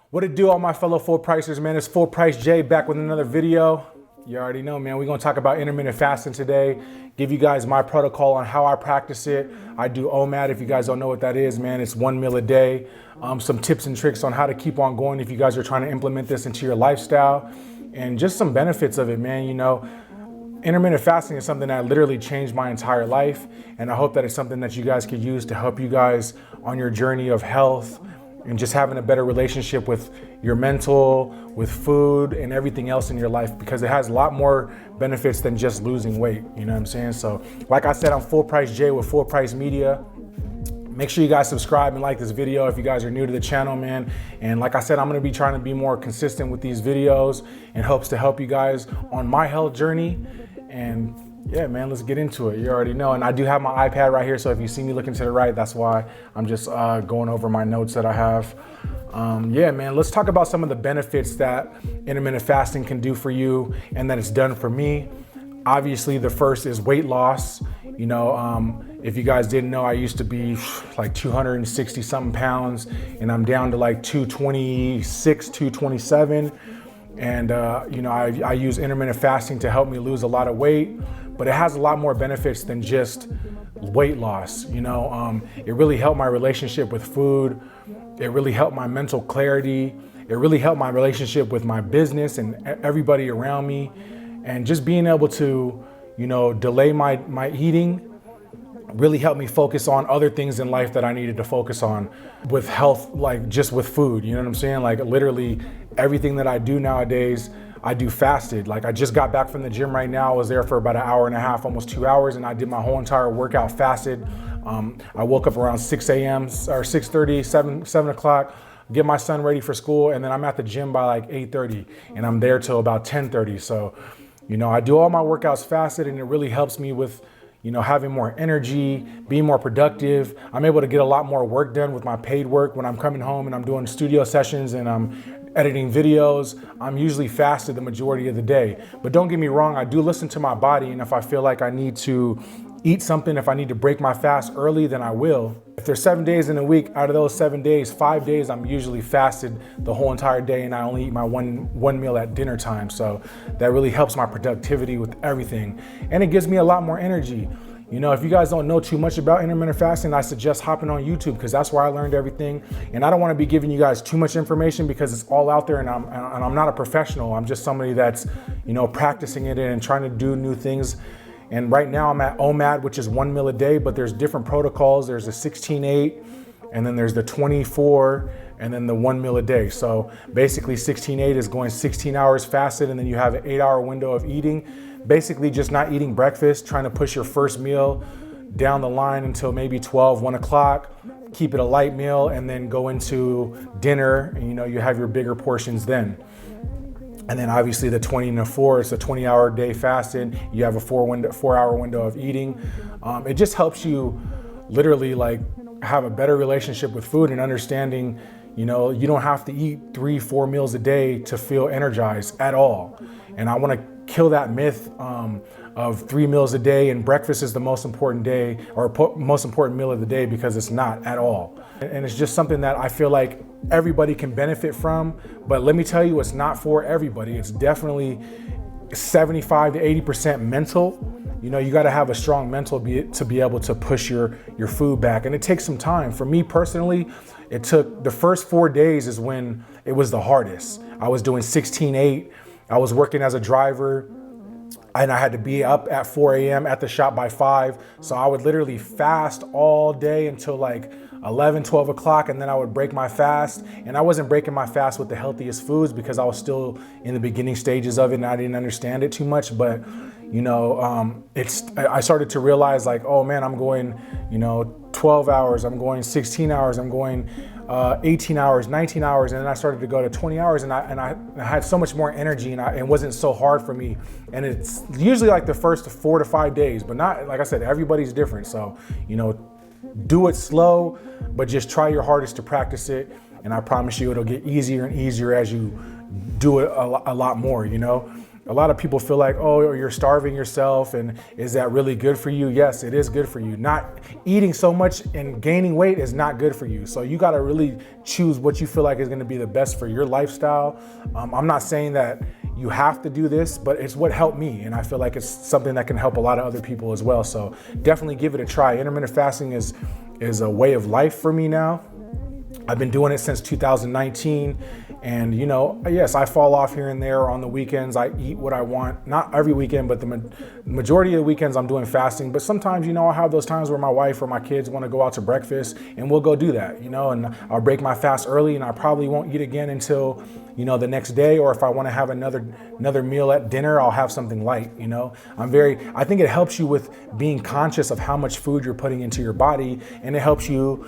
What it do, all my fellow full pricers, man? It's Full Price Jay back with another video. You already know, man. We're gonna talk about intermittent fasting today. Give you guys my protocol on how I practice it. I do OMAD. If you guys don't know what that is, man, it's 1 meal a day. Some tips and tricks on how to keep on going if you guys are trying to implement this into your lifestyle, and just some benefits of it, man. You know, intermittent fasting is something that literally changed my entire life, and I hope that it's something that you guys could use to help you guys on your journey of health and just having a better relationship with your mental, with food, and everything else in your life, because it has a lot more benefits than just losing weight. You know what I'm saying? So, like I said, I'm Full Price Jay with Full Price Media. Make sure you guys subscribe and like this video if you guys are new to the channel, man. And like I said, I'm gonna be trying to be more consistent with these videos in hopes to help you guys on my health journey. And yeah, man, let's get into it. You already know. And I do have my iPad right here, so if you see me looking to the right, that's why I'm just going over my notes that I have. Yeah, man, let's talk about some of the benefits that intermittent fasting can do for you and that it's done for me. Obviously, the first is weight loss. You know, if you guys didn't know, I used to be like 260 something pounds, and I'm down to like 226, 227. And, you know, I use intermittent fasting to help me lose a lot of weight, but it has a lot more benefits than just weight loss. You know, it really helped my relationship with food. It really helped my mental clarity. It really helped my relationship with my business and everybody around me. And just being able to, you know, delay my eating really helped me focus on other things in life that I needed to focus on with health, like just with food. You know what I'm saying? Like literally everything that I do nowadays, I do fasted. Like I just got back from the gym right now. I was there for about an hour and a half, almost 2 hours, and I did my whole entire workout fasted. I woke up around 6 a.m. or 6:30, 7 o'clock, get my son ready for school, and then I'm at the gym by like 8:30, and I'm there till about 10:30. So, you know, I do all my workouts fasted, and it really helps me with, you know, having more energy, being more productive. I'm able to get a lot more work done with my paid work when I'm coming home and I'm doing studio sessions and I'm editing videos. I'm usually fasted the majority of the day. But don't get me wrong, I do listen to my body, and if I feel like I need to eat something, if I need to break my fast early, then I will. If there's 7 days in a week, out of those 7 days, 5 days I'm usually fasted the whole entire day, and I only eat my one meal at dinner time. So that really helps my productivity with everything, and it gives me a lot more energy. You know, if you guys don't know too much about intermittent fasting, I suggest hopping on YouTube, because that's where I learned everything. And I don't want to be giving you guys too much information because it's all out there, and I'm not a professional. I'm just somebody that's, you know, practicing it and trying to do new things. And right now I'm at OMAD, which is 1 meal a day, but there's different protocols. There's a 16-8, and then there's the 24, and then the 1 meal a day. So basically 16-8 is going 16 hours fasted, and then you have an 8-hour window of eating. Basically just not eating breakfast, trying to push your first meal down the line until maybe 12, 1 o'clock, keep it a light meal, and then go into dinner, and you know, you have your bigger portions then. And then obviously the 20 and the 4, it's a 20-hour day fasted. You have a 4-hour window of eating. It just helps you literally like have a better relationship with food and understanding, you know, you don't have to eat 3-4 meals a day to feel energized at all. And I want to kill that myth of 3 meals a day and breakfast is the most important day or most important meal of the day, because it's not at all. And it's just something that I feel like everybody can benefit from. But let me tell you, it's not for everybody. It's definitely 75 to 80% mental. You know, you got to have a strong mental to be able to push your food back. And it takes some time. For me personally, it took the first 4 days is when it was the hardest. I was doing 16-8. I was working as a driver, and I had to be up at 4 a.m. at the shop by 5. So I would literally fast all day until like 11, 12 o'clock, and then I would break my fast. And I wasn't breaking my fast with the healthiest foods because I was still in the beginning stages of it and I didn't understand it too much. But, you know, I started to realize like, oh man, I'm going, you know, 12 hours, I'm going 16 hours, I'm going 18 hours, 19 hours, and then I started to go to 20 hours, and I had so much more energy, and it wasn't so hard for me. And it's usually like the first 4 to 5 days, but not, like I said, everybody's different. So, you know, do it slow, but just try your hardest to practice it. And I promise you it'll get easier and easier as you do it a lot more, you know. A lot of people feel like, oh, you're starving yourself, and is that really good for you? Yes, it is good for you. Not eating so much and gaining weight is not good for you. So you got to really choose what you feel like is going to be the best for your lifestyle. I'm not saying that you have to do this, but it's what helped me. And I feel like it's something that can help a lot of other people as well. So definitely give it a try. Intermittent fasting is a way of life for me now. I've been doing it since 2019. And, you know, yes, I fall off here and there on the weekends. I eat what I want, not every weekend, but the majority of the weekends I'm doing fasting. But sometimes, you know, I have those times where my wife or my kids want to go out to breakfast, and we'll go do that, you know, and I'll break my fast early, and I probably won't eat again until, you know, the next day. Or if I want to have another meal at dinner, I'll have something light, you know. I think it helps you with being conscious of how much food you're putting into your body, and it helps you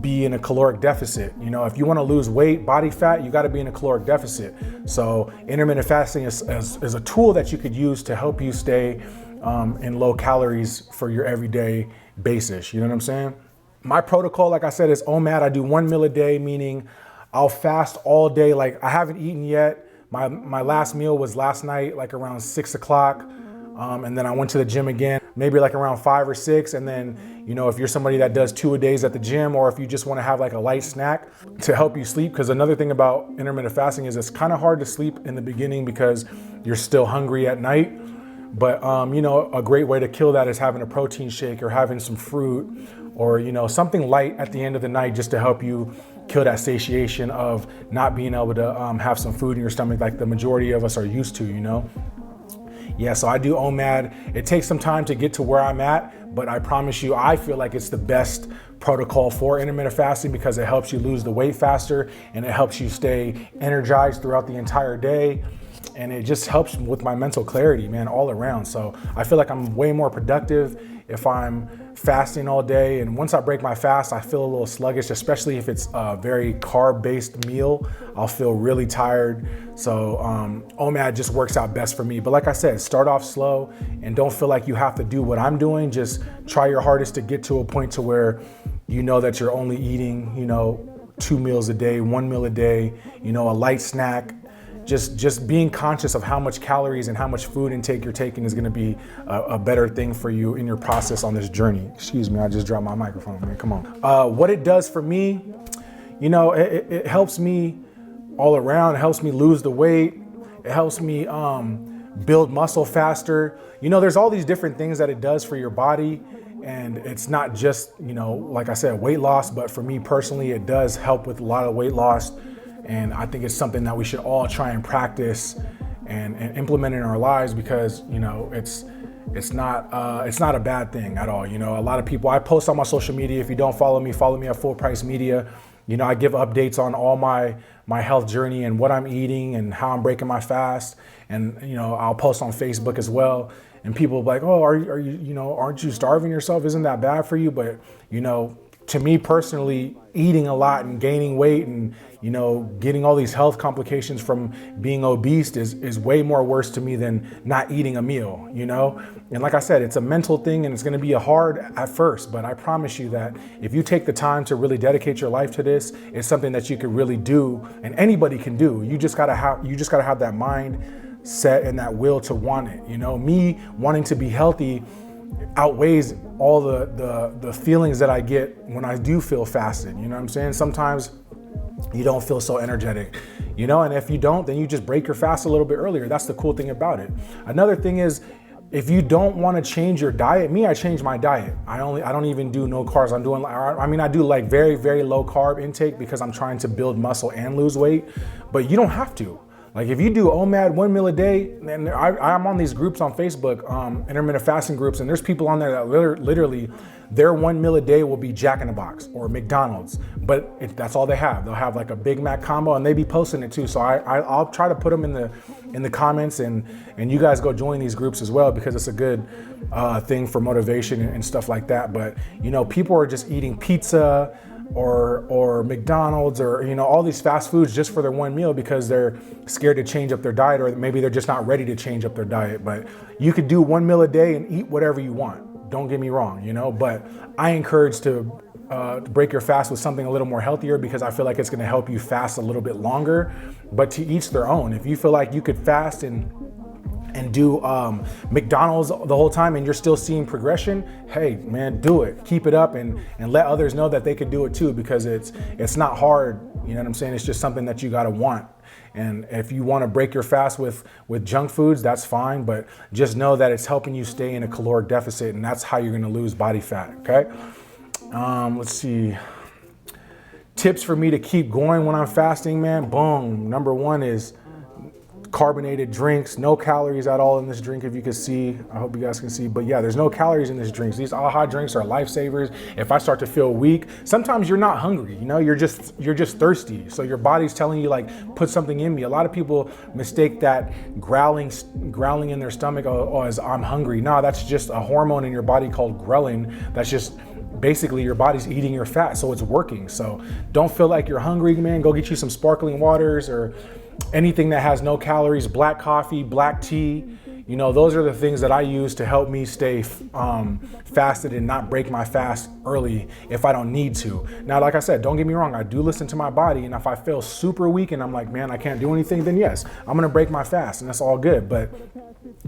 be in a caloric deficit. You know, if you want to lose weight, body fat, you got to be in a caloric deficit. So intermittent fasting is a tool that you could use to help you stay in low calories for your everyday basis. You know what I'm saying? My protocol, like I said, is OMAD. I do 1 meal a day, meaning I'll fast all day. Like, I haven't eaten yet. My last meal was last night, like around 6 o'clock. And then I went to the gym again, maybe like around 5 or 6. And then, you know, if you're somebody that does 2 a days at the gym, or if you just want to have like a light snack to help you sleep. Because another thing about intermittent fasting is it's kind of hard to sleep in the beginning because you're still hungry at night. But, you know, a great way to kill that is having a protein shake or having some fruit, or, you know, something light at the end of the night just to help you kill that satiation of not being able to have some food in your stomach like the majority of us are used to, you know? Yeah, so I do OMAD. It takes some time to get to where I'm at, but I promise you, I feel like it's the best protocol for intermittent fasting because it helps you lose the weight faster, and it helps you stay energized throughout the entire day. And it just helps with my mental clarity, man, all around. So I feel like I'm way more productive if I'm fasting all day. And once I break my fast, I feel a little sluggish, especially if it's a very carb-based meal. I'll feel really tired. So OMAD just works out best for me. But like I said, start off slow and don't feel like you have to do what I'm doing. Just try your hardest to get to a point to where you know that you're only eating, you know, 2 meals a day, 1 meal a day, you know, a light snack. Just being conscious of how much calories and how much food intake you're taking is going to be a better thing for you in your process on this journey. Excuse me, I just dropped my microphone, man. Come on. What it does for me, you know, it helps me all around. It helps me lose the weight. It helps me build muscle faster. You know, there's all these different things that it does for your body. And it's not just, you know, like I said, weight loss, but for me personally, it does help with a lot of weight loss. And I think it's something that we should all try and practice and implement in our lives because, you know, it's not a bad thing at all. You know, a lot of people, I post on my social media. If you don't follow me at Full Price Media. You know, I give updates on all my health journey and what I'm eating and how I'm breaking my fast. And, you know, I'll post on Facebook as well. And people are like, oh, are you, you know, aren't you starving yourself? Isn't that bad for you? But, you know, to me personally, eating a lot and gaining weight and, you know, getting all these health complications from being obese is way more worse to me than not eating a meal, you know? And like I said, it's a mental thing and it's gonna be hard at first, but I promise you that if you take the time to really dedicate your life to this, it's something that you could really do and anybody can do. You just gotta have that mind set and that will to want it, you know? Me wanting to be healthy outweighs all the feelings that I get when I do feel fasted. You know what I'm saying? Sometimes you don't feel so energetic, you know, and if you don't, then you just break your fast a little bit earlier. That's the cool thing about it. Another thing is, if you don't want to change your diet, I change my diet. I don't even do no carbs. I do like very, very low carb intake because I'm trying to build muscle and lose weight, but you don't have to. Like if you do OMAD 1 meal a day, and I'm on these groups on Facebook, intermittent fasting groups, and there's people on there that literally their 1 meal a day will be Jack in the Box or McDonald's, but that's all they have. They'll have like a Big Mac combo and they be posting it too. So I'll try to put them in the comments and you guys go join these groups as well because it's a good thing for motivation and stuff like that. But you know, people are just eating pizza or McDonald's or, you know, all these fast foods just for their 1 meal because they're scared to change up their diet, or maybe they're just not ready to change up their diet. But you could do 1 meal a day and eat whatever you want. Don't get me wrong, you know, but I encourage to break your fast with something a little more healthier because I feel like it's going to help you fast a little bit longer, but to each their own. If you feel like you could fast and and do McDonald's the whole time and you're still seeing progression, hey man, do it. Keep it up and let others know that they could do it too, because it's not hard, you know what I'm saying? It's just something that you gotta want. And if you wanna break your fast with junk foods, that's fine, but just know that it's helping you stay in a caloric deficit, and that's how you're gonna lose body fat, okay? Let's see. Tips for me to keep going when I'm fasting, man. Boom. Number one is carbonated drinks, no calories at all in this drink, if you can see. I hope you guys can see, but yeah, there's no calories in this drink. These AHA drinks are lifesavers. If I start to feel weak, sometimes you're not hungry, you know, you're just thirsty. So your body's telling you like, put something in me. A lot of people mistake that growling in their stomach as I'm hungry. No, that's just a hormone in your body called ghrelin. That's just basically your body's eating your fat, so it's working. So don't feel like you're hungry, man. Go get you some sparkling waters or anything that has no calories, black coffee, black tea. You know, those are the things that I use to help me stay fasted and not break my fast early if I don't need to. Now, like I said, don't get me wrong, I do listen to my body, and if I feel super weak and I'm like, man, I can't do anything, then yes, I'm gonna break my fast, and that's all good. But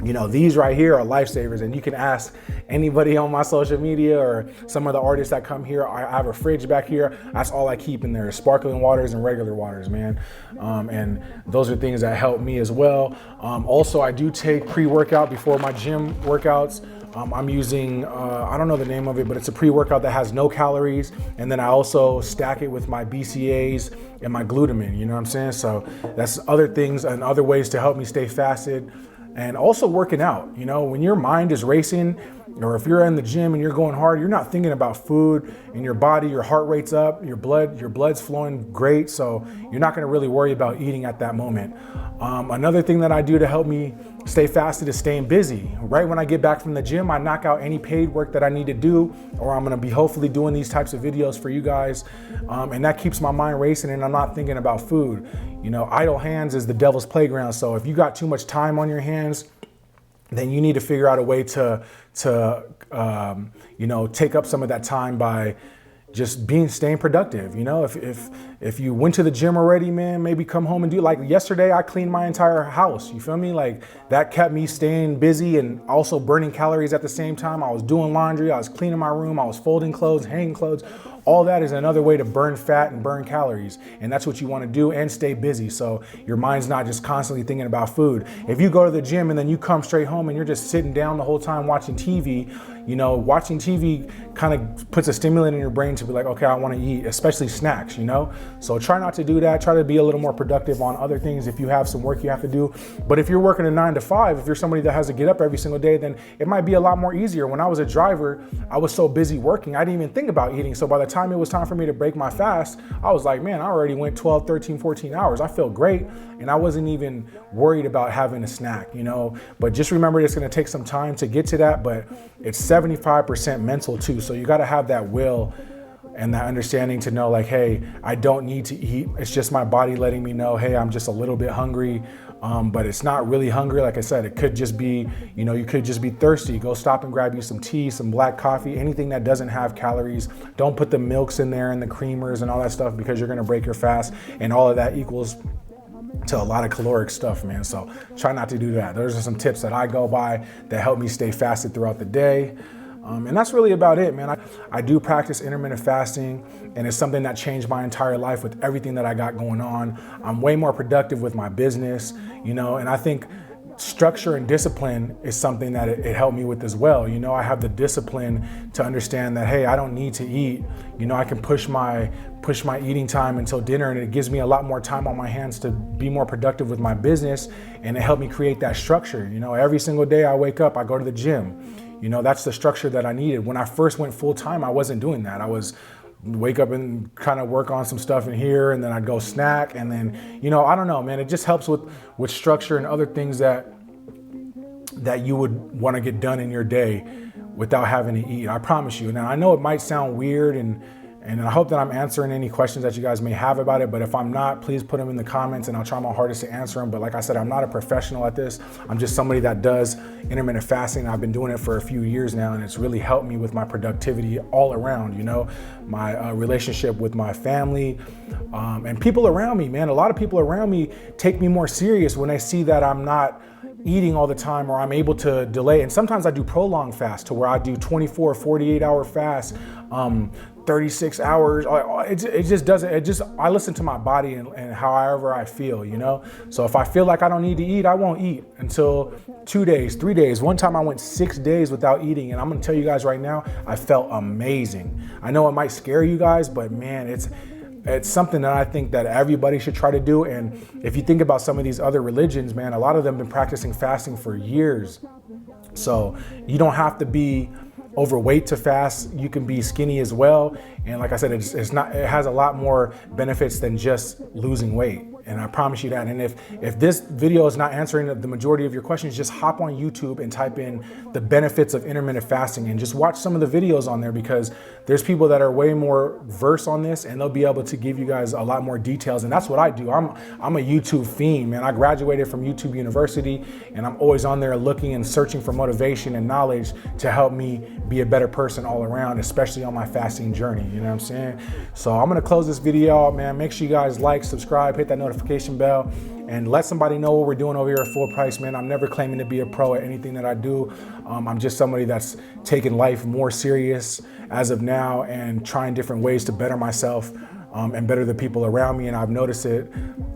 you know, these right here are lifesavers, and you can ask anybody on my social media or some of the artists that come here. I have a fridge back here. That's all I keep in there, sparkling waters and regular waters, man. And those are things that help me as well. Also, I do take pre-workout before my gym workouts. I'm using, I don't know the name of it, but it's a pre-workout that has no calories. And then I also stack it with my BCAAs and my glutamine, you know what I'm saying? So that's other things and other ways to help me stay fasted. And also working out, you know, when your mind is racing, or if you're in the gym and you're going hard, you're not thinking about food in your body, your heart rate's up, your blood's flowing great. So you're not gonna really worry about eating at that moment. Another thing that I do to help me stay fasted is staying busy. Right when I get back from the gym, I knock out any paid work that I need to do, or I'm gonna be hopefully doing these types of videos for you guys. And that keeps my mind racing and I'm not thinking about food. You know, idle hands is the devil's playground. So if you got too much time on your hands, then you need to figure out a way to you know, take up some of that time by just staying productive. You know, if you went to the gym already, man, maybe come home and do, like yesterday, I cleaned my entire house. You feel me? Like that kept me staying busy and also burning calories at the same time. I was doing laundry, I was cleaning my room, I was folding clothes, hanging clothes. All that is another way to burn fat and burn calories. And that's what you want to do, and stay busy. So your mind's not just constantly thinking about food. If you go to the gym and then you come straight home and you're just sitting down the whole time watching TV, you know, watching TV kind of puts a stimulant in your brain to be like, okay, I want to eat, especially snacks, you know? So try not to do that. Try to be a little more productive on other things if you have some work you have to do. But if you're working a 9 to 5, if you're somebody that has to get up every single day, then it might be a lot more easier. When I was a driver, I was so busy working, I didn't even think about eating. So by the time it was time for me to break my fast, I was like, man, I already went 12, 13, 14 hours. I felt great. And I wasn't even worried about having a snack, you know? But just remember, it's gonna take some time to get to that, but it's 75% mental too. So you gotta have that will and that understanding to know like, hey, I don't need to eat. It's just my body letting me know, hey, I'm just a little bit hungry. But it's not really hungry. Like I said, it could just be, you know, you could just be thirsty. Go stop and grab you some tea, some black coffee, anything that doesn't have calories. Don't put the milks in there and the creamers and all that stuff, because you're gonna break your fast, and all of that equals to a lot of caloric stuff, man. So try not to do that. Those are some tips that I go by that help me stay fasted throughout the day. And that's really about it, man. I do practice intermittent fasting, and it's something that changed my entire life with everything that I got going on. I'm way more productive with my business, you know, and I think structure and discipline is something that it helped me with as well. You know, I have the discipline to understand that, hey, I don't need to eat. You know, I can push my eating time until dinner, and it gives me a lot more time on my hands to be more productive with my business, and it helped me create that structure. You know, every single day I wake up, I go to the gym. You know, that's the structure that I needed. When I first went full time, I wasn't doing that. I was wake up and kind of work on some stuff in here, and then I'd go snack, and then, you know, I don't know, man, it just helps with structure and other things that you would want to get done in your day without having to eat. I promise you. Now, I know it might sound weird, and I hope that I'm answering any questions that you guys may have about it, but if I'm not, please put them in the comments and I'll try my hardest to answer them. But like I said, I'm not a professional at this. I'm just somebody that does intermittent fasting. I've been doing it for a few years now, and it's really helped me with my productivity all around, you know, my relationship with my family, and people around me, man. A lot of people around me take me more serious when they see that I'm not, eating all the time, or I'm able to delay. And sometimes I do prolonged fast to where I do 24, 48-hour fast, 36 hours. It just doesn't, I listen to my body and however I feel, you know? So if I feel like I don't need to eat, I won't eat until 2 days, 3 days. One time I went 6 days without eating, and I'm gonna tell you guys right now, I felt amazing. I know it might scare you guys, but man, it's something that I think that everybody should try to do. And if you think about some of these other religions, man, a lot of them have been practicing fasting for years. So you don't have to be overweight to fast. You can be skinny as well. And like I said, it has a lot more benefits than just losing weight. And I promise you that. And if this video is not answering the majority of your questions, just hop on YouTube and type in the benefits of intermittent fasting and just watch some of the videos on there, because there's people that are way more versed on this and they'll be able to give you guys a lot more details. And that's what I do. I'm a YouTube fiend, man. I graduated from YouTube University, and I'm always on there looking and searching for motivation and knowledge to help me be a better person all around, especially on my fasting journey. You know what I'm saying? So I'm gonna close this video out, man. Make sure you guys like, subscribe, hit that notification bell, and let somebody know what we're doing over here at Full Price, man. I'm never claiming to be a pro at anything that I do. I'm just somebody that's taking life more serious as of now and trying different ways to better myself and better the people around me. And I've noticed it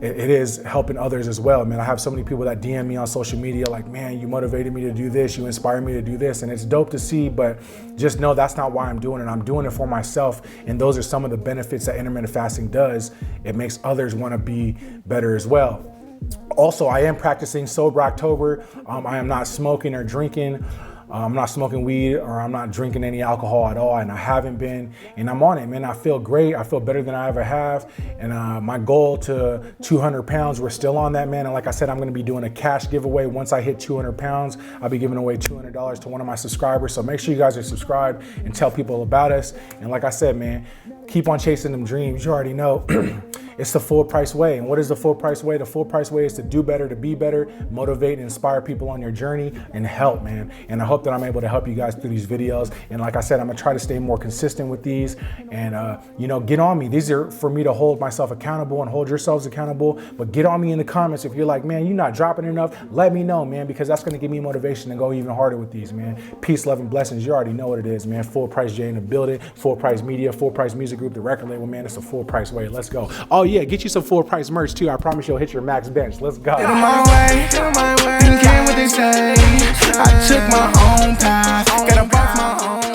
is helping others as well, man. I have so many people that DM me on social media like, man, you motivated me to do this, you inspired me to do this, and it's dope to see, but just know that's not why I'm doing it. I'm doing it for myself, and those are some of the benefits that intermittent fasting does. It makes others want to be better as well. Also, I am practicing Sober October. I am not smoking or drinking. I'm not smoking weed, or I'm not drinking any alcohol at all, and I haven't been, and I'm on it, man. I feel great. I feel better than I ever have. And my goal to 200 pounds, we're still on that, man. And like I said, I'm gonna be doing a cash giveaway. Once I hit 200 pounds, I'll be giving away $200 to one of my subscribers. So make sure you guys are subscribed and tell people about us. And like I said, man, keep on chasing them dreams. You already know. It's the full price way. And what is the full price way? The full price way is to do better, to be better, motivate and inspire people on your journey, and help, man. And I hope that I'm able to help you guys through these videos. And like I said, I'm gonna try to stay more consistent with these, and you know, get on me. These are for me to hold myself accountable and hold yourselves accountable. But get on me in the comments if you're like, man, you're not dropping enough. Let me know, man, because that's gonna give me motivation to go even harder with these, man. Peace, love, and blessings. You already know what it is, man. Full Price J in the building. Full Price Media, Full Price Music Group, the record label, man. It's a full price way. Let's go. Oh yeah, get you some full price merch too. I promise you'll hit your max bench. Let's go. My way, and care what they say. I took my own path, got up off my own.